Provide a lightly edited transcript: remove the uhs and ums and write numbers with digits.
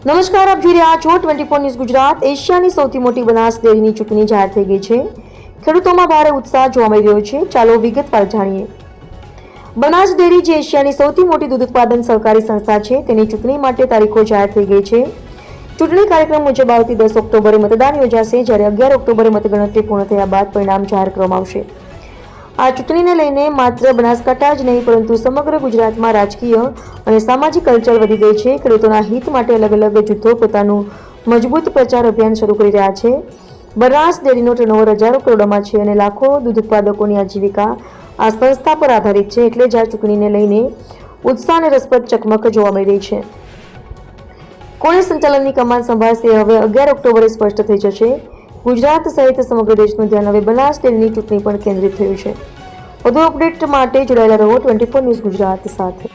નમસ્કાર, આપ જોઈ રહ્યા છો 24 ન્યૂઝ ગુજરાત। એશિયાની સૌથી મોટી બનાસ ડેરીની ચૂંટણી જાહેર થઈ ગઈ છે। ખેડૂતોમાં ભારે ઉત્સાહ જોવા મળી રહ્યો છે। ચાલો વિગતવાર જાણીએ। બનાસ ડેરી જે એશિયાની સૌથી મોટી દૂધ ઉત્પાદન સહકારી સંસ્થા છે, તેની ચૂંટણી માટે તારીખો જાહેર થઈ ગઈ છે। ચૂંટણી કાર્યક્રમ મુજબ આવતી 10 ઓક્ટોબરે મતદાન યોજાશે, જ્યારે 11 ઓક્ટોબરે મતગણતરી પૂર્ણ થયા બાદ પરિણામ જાહેર કરવામાં આવશે। આ ચૂંટણીને લઈને માત્ર બનાસકાંઠા જ નહીં, પરંતુ સમગ્ર ગુજરાતમાં રાજકીય અને સામાજિક હલચલ વધી ગઈ છે। ખેડૂતોના હિત માટે અલગ અલગ જૂથો પોતાનું મજબૂત પ્રચાર અભિયાન શરૂ કરી રહ્યા છે। બનાસ ડેરીનો ટર્નઓવર હજારો કરોડોમાં છે અને લાખો દૂધ ઉત્પાદકોની આજીવિકા આ સંસ્થા પર આધારિત છે। એટલે જ આ ચૂંટણીને લઈને ઉત્સાહ અને રસપ્રદ ચકમક જોવા મળી રહી છે। કોણે સંચાલનની કમાન સંભાળશે, હવે 11 ઓક્ટોબરે સ્પષ્ટ થઈ જશે। ગુજરાત સહિત સમગ્ર દેશનું ધ્યાન હવે બનાસ ડેરીની ચૂંટણી પર કેન્દ્રિત થયું છે। વધુ અપડેટ માટે જોડાયેલા રહો 24 ન્યૂઝ ગુજરાત સાથે।